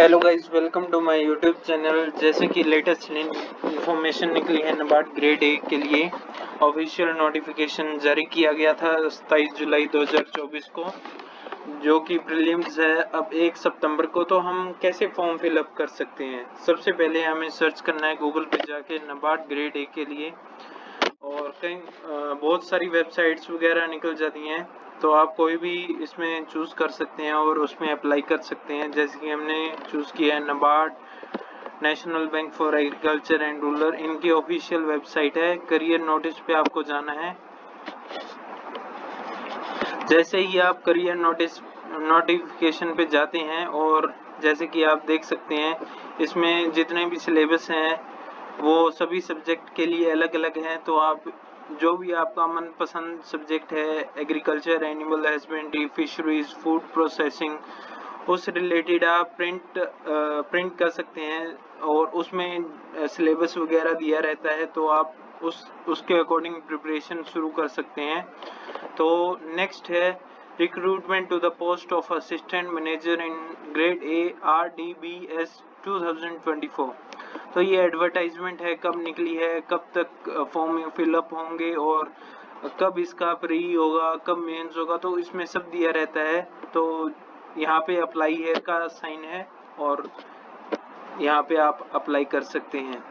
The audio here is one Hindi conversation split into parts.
Hello guys, welcome to my YouTube channel. जैसे कि लेटेस्ट इंफॉर्मेशन निकली है, नाबार्ड ग्रेड ए के लिए ऑफिशियल नोटिफिकेशन जारी किया गया था 27 जुलाई 2024 को, जो कि प्रीलिम्स है अब 1 सितंबर को। तो हम कैसे फॉर्म फिलअप कर सकते हैं? सबसे पहले हमें सर्च करना है गूगल पे जाके नाबार्ड ग्रेड ए के लिए, और कई बहुत सारी वेबसाइट्स वगैरह निकल जाती हैं, तो आप कोई भी इसमें चूज़ कर सकते हैं और उसमें अप्लाई कर सकते हैं। जैसे कि हमने चूज़ किया है NABARD national bank for agriculture and rural, इनकी ऑफिशियल वेबसाइट है। करियर नोटिस पे आपको जाना है। जैसे ही आप करियर नोटिफिकेशन पे जाते हैं, और जैसे कि आप देख सकते हैं इसमें जितने भी सिलेबस हैं वो सभी सब्जेक्ट के लिए अलग अलग हैं। तो आप जो भी आपका मनपसंद सब्जेक्ट है, agriculture, animal husbandry, fisheries, food processing, उस रिलेटेड आप प्रिंट कर सकते हैं, और उसमें सिलेबस वगैरह दिया रहता है, तो आप उसके अकॉर्डिंग प्रिपरेशन शुरू कर सकते हैं। तो नेक्स्ट है recruitment to the post of assistant manager in grade A RDBS 2024। तो ये एडवर्टाइजमेंट है, कब निकली है, कब तक फॉर्म फिलअप होंगे और कब इसका प्री होगा, कब मेंस होगा, तो इसमें सब दिया रहता है। तो यहाँ पे अप्लाई है का साइन है, और यहाँ पे आप अप्लाई कर सकते हैं।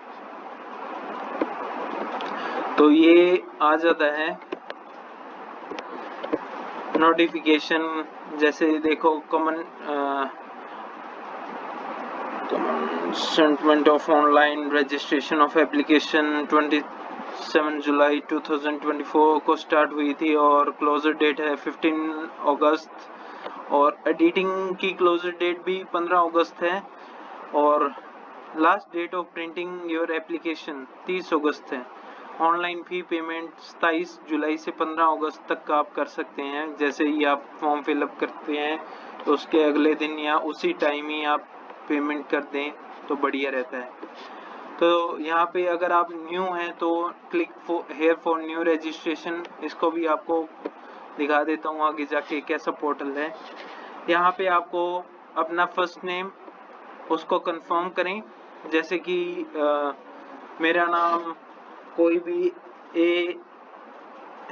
तो ये आ जाता है नोटिफिकेशन। जैसे देखो commencement of online registration of application 27 जुलाई 2024 को स्टार्ट हुई थी, और क्लोजर डेट है 15 अगस्त, और एडिटिंग की क्लोजर डेट भी 15 अगस्त है, और last date of printing your application 30 अगस्त है। ऑनलाइन फ़ी पेमेंट 27 जुलाई से 15 अगस्त तक का आप कर सकते हैं। जैसे ही आप फॉर्म फिलअप करते हैं तो उसके अगले दिन या उसी टाइम ही आप पेमेंट कर दें तो बढ़िया रहता है। तो यहाँ पे अगर आप न्यू हैं तो click here for new registration, इसको भी आपको दिखा देता हूँ आगे जाके कैसा पोर्टल है। यहाँ पे आपको अपना फर्स्ट नेम उसको कंफर्म करें। जैसे कि मेरा नाम कोई भी ए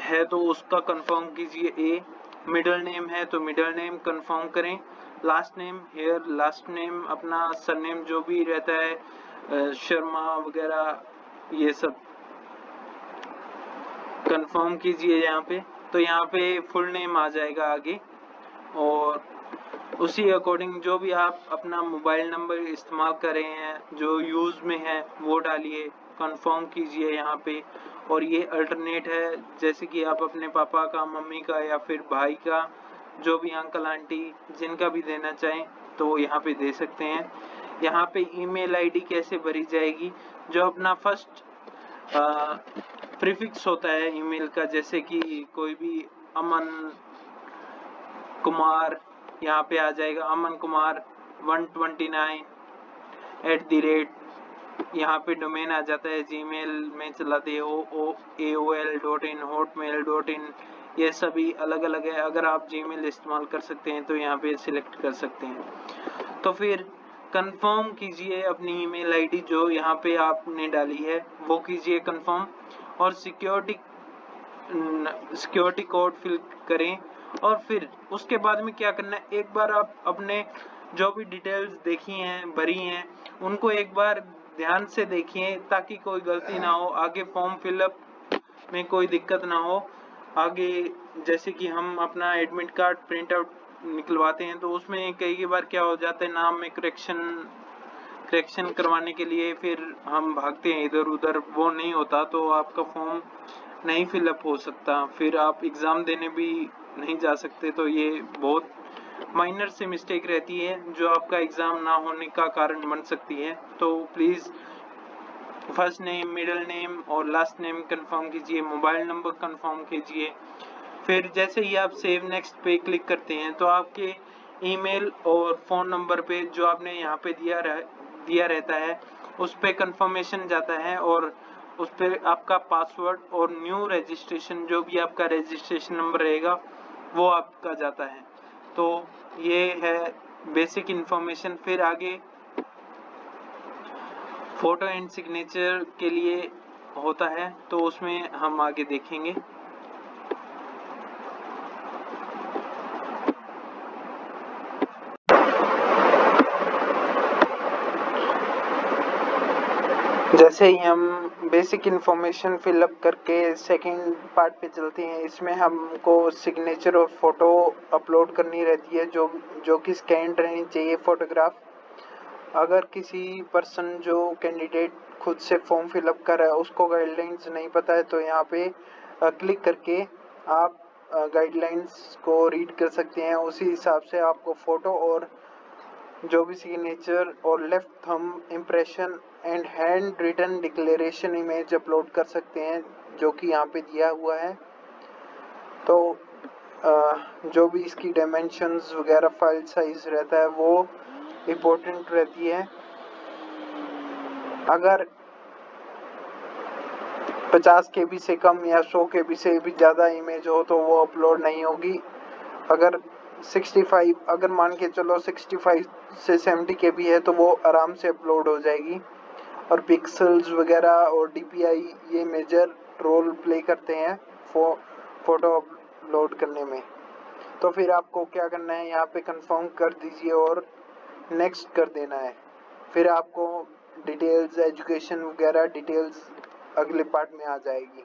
है तो उसका कंफर्म कीजिए ए। मिडिल नेम है तो मिडिल नेम कंफर्म करें। Last name here last name, अपना सरनेम जो भी रहता है शर्मा वगैरह, ये सब कंफर्म कीजिए यहाँ पे। तो यहाँ पे फुल नेम आ जाएगा आगे, और उसी अकॉर्डिंग जो भी आप अपना मोबाइल नंबर इस्तेमाल कर रहे हैं जो यूज़ में है वो डालिए, कंफर्म कीजिए यहाँ पे। और ये अल्टरनेट है, जैसे कि आप अपने पापा का, मम्मी का, या फिर भाई का, जो भी अंकल आंटी जिनका भी देना चाहें तो यहाँ पे दे सकते हैं। यहाँ पे ईमेल आईडी कैसे भरी जाएगी, जो अपना फर्स्ट प्रीफिक्स होता है ईमेल का, जैसे कि कोई भी अमन कुमार, यहाँ पे आ जाएगा अमन कुमार 129 यहाँ पे डोमेन आ जाता है। जीमेल में चलाते हो AOL.in, hotmail.in, ये सभी अलग अलग है। अगर आप जीमेल इस्तेमाल कर सकते हैं तो यहाँ पे सिलेक्ट कर सकते हैं। तो फिर कंफर्म कीजिए अपनी ईमेल आईडी जो यहाँ पे आपने डाली है वो कीजिए कंफर्म, और सिक्योरिटी कोड फिल करें। और फिर उसके बाद में क्या करना है, एक बार आप अपने जो भी डिटेल्स देखी हैं, भरी हैं, उनको एक बार ध्यान से देखिए ताकि कोई गलती ना हो, आगे फॉर्म फिलअप में कोई दिक्कत ना हो। आगे जैसे कि हम अपना एडमिट कार्ड प्रिंट आउट निकलवाते हैं तो उसमें कई बार क्या हो जाता है, नाम में करेक्शन करवाने के लिए फिर हम भागते हैं इधर उधर, वो नहीं होता तो आपका फॉर्म नहीं फिलअप हो सकता, फिर आप एग्ज़ाम देने भी नहीं जा सकते। तो ये बहुत माइनर से मिस्टेक रहती है जो आपका एग्ज़ाम ना होने का कारण बन सकती है। तो please first name, middle name और लास्ट नेम कंफर्म कीजिए, मोबाइल नंबर कंफर्म कीजिए। फिर जैसे ही आप सेव नेक्स्ट पे क्लिक करते हैं तो आपके ईमेल और फ़ोन नंबर पे जो आपने यहाँ पे दिया रहता है उस पर कंफर्मेशन जाता है, और उस पर आपका पासवर्ड और न्यू रजिस्ट्रेशन जो भी आपका रजिस्ट्रेशन नंबर रहेगा वो आपका जाता है। तो ये है बेसिक इन्फॉर्मेशन। फिर आगे फोटो एंड सिग्नेचर के लिए होता है, तो उसमें हम आगे देखेंगे। जैसे ही हम बेसिक इन्फॉर्मेशन फिलअप करके सेकंड पार्ट पे चलते हैं, इसमें हमको सिग्नेचर और फोटो अपलोड करनी रहती है, जो कि स्कैन्ड रहनी चाहिए फोटोग्राफ। अगर किसी पर्सन जो कैंडिडेट खुद से फॉर्म फिलअप कर रहा है उसको गाइडलाइंस नहीं पता है, तो यहाँ पे क्लिक करके आप गाइडलाइंस को रीड कर सकते हैं। उसी हिसाब से आपको फोटो और जो भी सिग्नेचर और left thumb impression and hand written declaration image upload कर सकते हैं, जो कि यहाँ पे दिया हुआ है। तो जो भी इसकी डायमेंशंस वगैरह फाइल साइज रहता है वो इम्पोर्टेंट रहती है। अगर 50 KB से कम या 100 KB से भी ज़्यादा इमेज हो तो वो अपलोड नहीं होगी। अगर 65 अगर मान के चलो 65 से 70 KB है तो वो आराम से अपलोड हो जाएगी। और पिक्सल्स वगैरह और DPI ये मेजर रोल प्ले करते हैं फोटो अपलोड करने में। तो फिर आपको क्या करना है, यहाँ पे कंफर्म कर दीजिए और नेक्स्ट कर देना है। फिर आपको डिटेल्स एजुकेशन वगैरह डिटेल्स अगले पार्ट में आ जाएगी।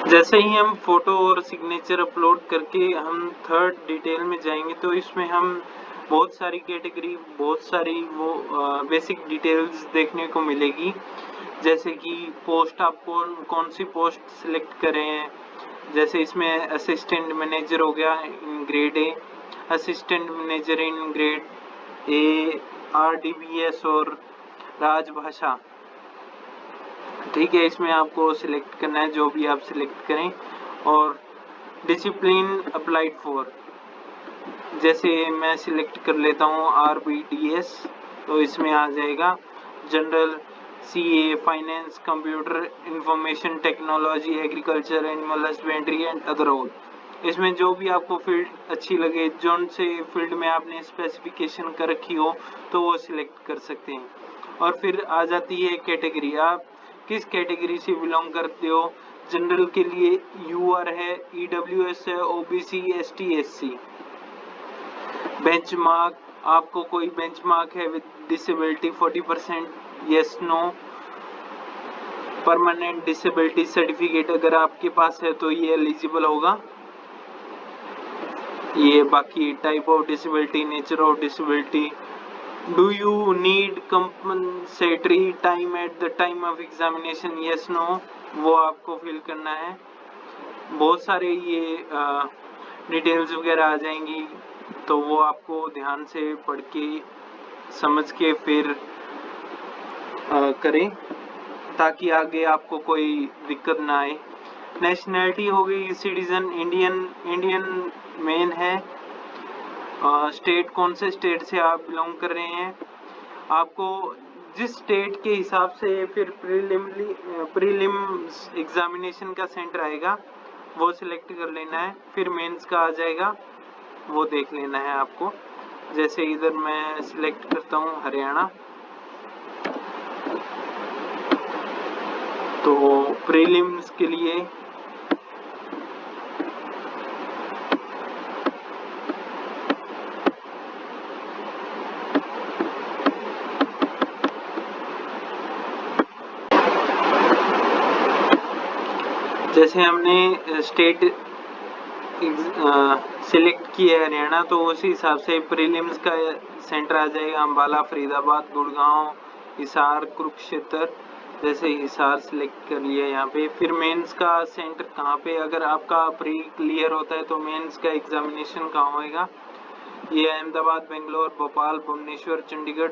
जैसे ही हम फोटो और सिग्नेचर अपलोड करके हम थर्ड डिटेल में जाएंगे, तो इसमें हम बहुत सारी कैटेगरी, बहुत सारी वो बेसिक डिटेल्स देखने को मिलेगी। जैसे कि पोस्ट, आप कौन सी पोस्ट सिलेक्ट करें। जैसे इसमें असिस्टेंट मैनेजर हो गया इन grade A, assistant manager in grade A, RDBS और राजभाषा। ठीक है, इसमें आपको सिलेक्ट करना है, जो भी आप सिलेक्ट करें। और डिसिप्लिन अप्लाइड फॉर, जैसे मैं सिलेक्ट कर लेता हूँ RBDS, तो इसमें आ जाएगा general, CA, finance, computer information technology, agriculture, animal husbandry and other all. इसमें जो भी आपको फील्ड अच्छी लगे, जोन से फील्ड में आपने स्पेसिफिकेशन कर रखी हो, तो वो सिलेक्ट कर सकते हैं। और फिर आ जाती है कैटेगरी, आप किस कैटेगरी से बिलोंग करते हो। जनरल के लिए UR है, EWS है, OBC, ST, SC। बेंचमार्क, आपको कोई बेंचमार्क है with disability 40%, yes no. Permanent disability certificate अगर आपके पास है तो ये एलिजिबल होगा। ये बाकी type of disability, nature of disability, do you need compensatory time at the time of examination, yes no, वो आपको फिल करना है। बहुत सारे ये डिटेल्स वगैरह आ जाएंगी, तो वो आपको ध्यान से पढ़ के समझ के फिर करें, ताकि आगे आपको कोई दिक्कत ना आए। नेशनैलिटी हो गई सिटीजन, इंडियन मेन है। स्टेट, कौन से स्टेट से आप बिलोंग कर रहे हैं। आपको जिस स्टेट के हिसाब से फिर प्रीलिम्स एग्जामिनेशन का सेंटर आएगा वो सिलेक्ट कर लेना है। फिर मेंस का आ जाएगा, वो देख लेना है आपको। जैसे इधर मैं सिलेक्ट करता हूँ हरियाणा, तो प्रीलिम्स के लिए जैसे हमने स्टेट सिलेक्ट किया है हरियाणा, तो उसी हिसाब से प्रीलिम्स का सेंटर आ जाएगा अम्बाला, फरीदाबाद, गुड़गांव, हिसार, कुरुक्षेत्र। जैसे हिसार सिलेक्ट कर लिया यहाँ पे। फिर मेंस का सेंटर कहाँ पे, अगर आपका प्री क्लियर होता है तो मेंस का एग्जामिनेशन कहाँ होएगा, ये अहमदाबाद, बेंगलोर, भोपाल, भुवनेश्वर, चंडीगढ़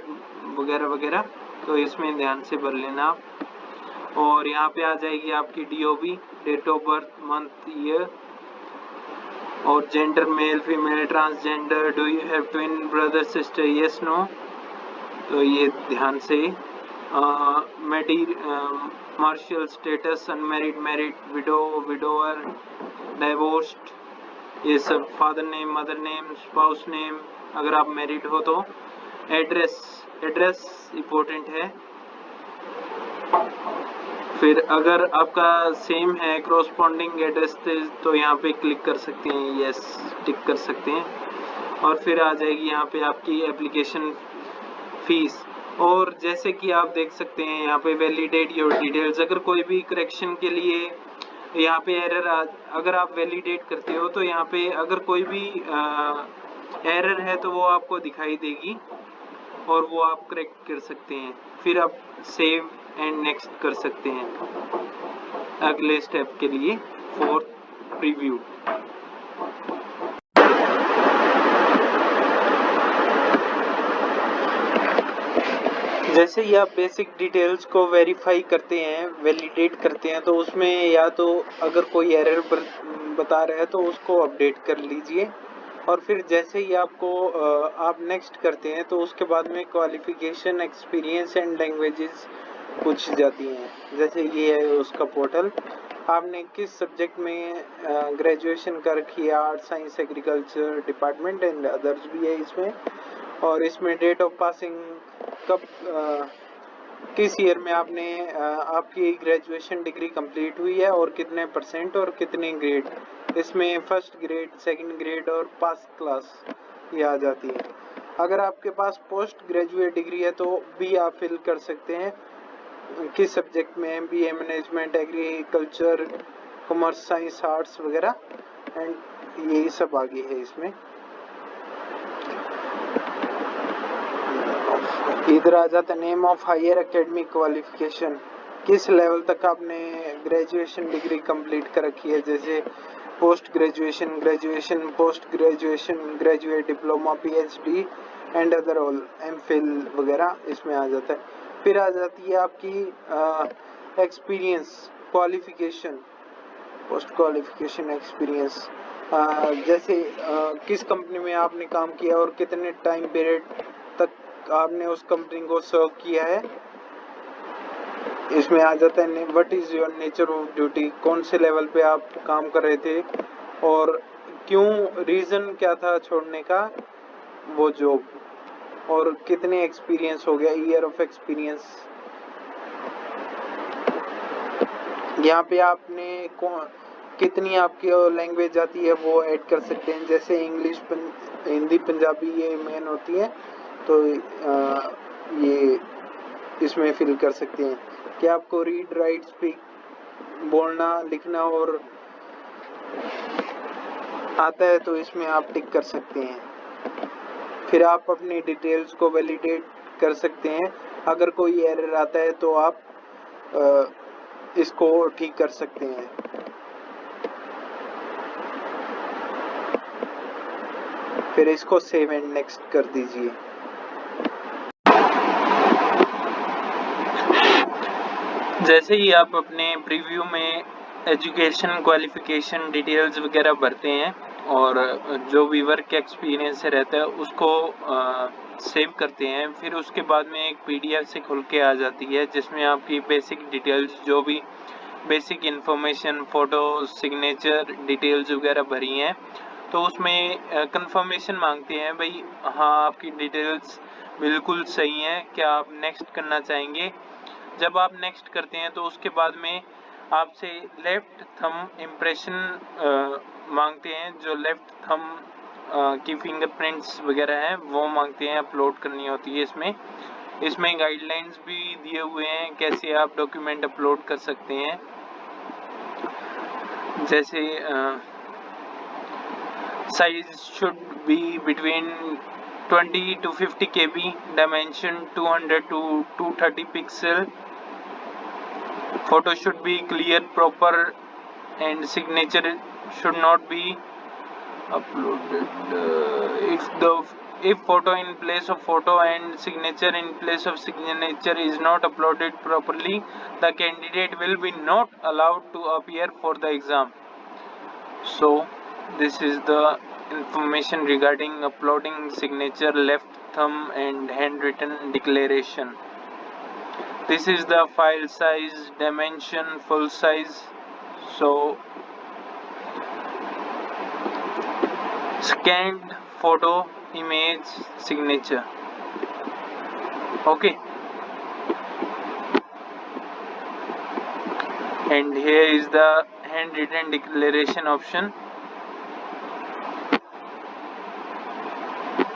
वगैरह वगैरह। तो इसमें ध्यान से भर लेना आप। और यहाँ पे आ जाएगी आपकी DOB, date of birth, month, year, और gender, male, female, transgender, do you have twin brother, sister, yes, no. तो ये ध्यान से। Marital status, unmarried, married, widow, widower, divorced, ये सब। Father name, mother name, spouse name, अगर आप मैरिड हो तो। एड्रेस इम्पोर्टेंट है। फिर अगर आपका सेम है क्रॉसपॉन्डिंग एड्रेस तो यहाँ पे क्लिक कर सकते हैं, यस टिक कर सकते हैं। और फिर आ जाएगी यहाँ पे आपकी एप्लीकेशन फीस। और जैसे कि आप देख सकते हैं यहाँ पे वैलिडेट योर डिटेल्स। अगर कोई भी करेक्शन के लिए यहाँ पे एरर अगर आप वैलिडेट करते हो तो यहाँ पे अगर कोई भी एरर है तो वो आपको दिखाई देगी और वो आप करेक्ट कर सकते हैं। फिर आप सेव एंड नेक्स्ट कर सकते हैं अगले स्टेप के लिए फॉर प्रीव्यू। जैसे ही आप बेसिक डिटेल्स को वेरीफाई करते हैं, वैलिडेट करते हैं, तो उसमें या तो अगर कोई एरर बता रहा है तो उसको अपडेट कर लीजिए। और फिर जैसे ही आपको आप नेक्स्ट करते हैं तो उसके बाद में क्वालिफिकेशन, एक्सपीरियंस एंड लैंग्वेजेस पूछ जाती हैं। जैसे ये है उसका पोर्टल, आपने किस सब्जेक्ट में ग्रेजुएशन कर रखी है, art, science, agriculture department and others भी है इसमें। और इसमें डेट ऑफ पासिंग कब किस ईयर में आपने आपकी ग्रेजुएशन डिग्री कंप्लीट हुई है और कितने परसेंट और कितने ग्रेड। इसमें फर्स्ट ग्रेड, सेकंड ग्रेड और पास क्लास ये आ जाती है। अगर आपके पास पोस्ट ग्रेजुएट डिग्री है तो भी आप फिल कर सकते हैं किस सब्जेक्ट में, MBA, management, agriculture, commerce, science, arts वगैरह, एंड यही सब आगे है इसमें। इधर आ जाता है name of higher academic qualification, किस लेवल तक आपने ग्रेजुएशन डिग्री कंप्लीट कर रखी है। जैसे post graduation, graduation, post graduation, graduate diploma, PhD and other all, MPhil वगैरह इसमें आ जाता है। फिर आ जाती है आपकी experience qualification, post qualification experience. जैसे किस कंपनी में आपने काम किया और कितने टाइम पीरियड तक आपने उस कंपनी को सर्व किया है। इसमें आ जाता है what is your nature of duty, कौन से लेवल पे आप काम कर रहे थे और क्यों, रीजन क्या था छोड़ने का वो जॉब, और कितने एक्सपीरियंस हो गया, ईयर ऑफ एक्सपीरियंस। यहाँ पे आपने कितनी आपकी लैंग्वेज आती है वो ऐड कर सकते हैं। जैसे इंग्लिश, हिंदी, पंजाबी ये मेन होती है तो ये इसमें फिल कर सकते हैं कि आपको रीड, राइट, स्पीक, बोलना, लिखना और आता है तो इसमें आप टिक कर सकते हैं। फिर आप अपनी डिटेल्स को वैलिडेट कर सकते हैं। अगर कोई एरर आता है तो आप इसको ठीक कर सकते हैं। फिर इसको सेव एंड नेक्स्ट कर दीजिए। जैसे ही आप अपने प्रीव्यू में एजुकेशन, क्वालिफिकेशन डिटेल्स वगैरह भरते हैं और जो भी वर्क एक्सपीरियंस रहता है उसको सेव करते हैं, फिर उसके बाद में एक पीडीएफ से खुल के आ जाती है जिसमें आपकी बेसिक डिटेल्स, जो भी basic information, photo, signature details वगैरह भरी हैं। तो उसमें कंफर्मेशन मांगते हैं भाई हाँ आपकी डिटेल्स बिल्कुल सही हैं, क्या आप नेक्स्ट करना चाहेंगे। जब आप नेक्स्ट करते हैं तो उसके बाद में आपसे लेफ्ट थंब इम्प्रेशन मांगते हैं, जो लेफ्ट थंब की फिंगरप्रिंट्स वगैरह हैं वो मांगते हैं, अपलोड करनी होती है। इसमें गाइडलाइंस भी दिए हुए हैं कैसे आप डॉक्यूमेंट अपलोड कर सकते हैं। जैसे size should be between 20 to 50 KB, dimension 200 to 230 pixel, photo should be clear, proper, and signature should not be uploaded. If photo in place of photo and signature in place of signature is not uploaded properly, the candidate will be not allowed to appear for the exam. So this is the information regarding uploading signature, left thumb and handwritten declaration. This is the file size, dimension, full size. So scanned photo image signature. Okay, and here is the handwritten declaration option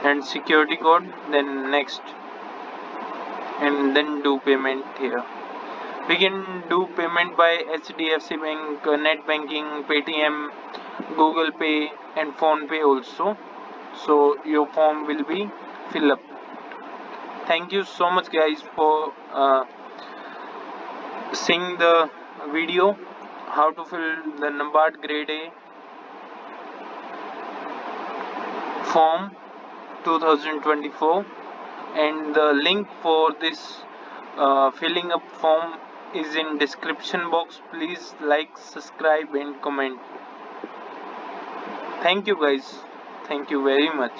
and security code, then next, and then do payment. Here we can do payment by HDFC Bank, net banking, Paytm, Google Pay and Phone Pay also. So your form will be fill up. Thank you so much guys for seeing the video how to fill the NABARD grade A form 2024, and the link for this filling up form is in description box. Please like, subscribe and comment. Thank you guys, thank you very much.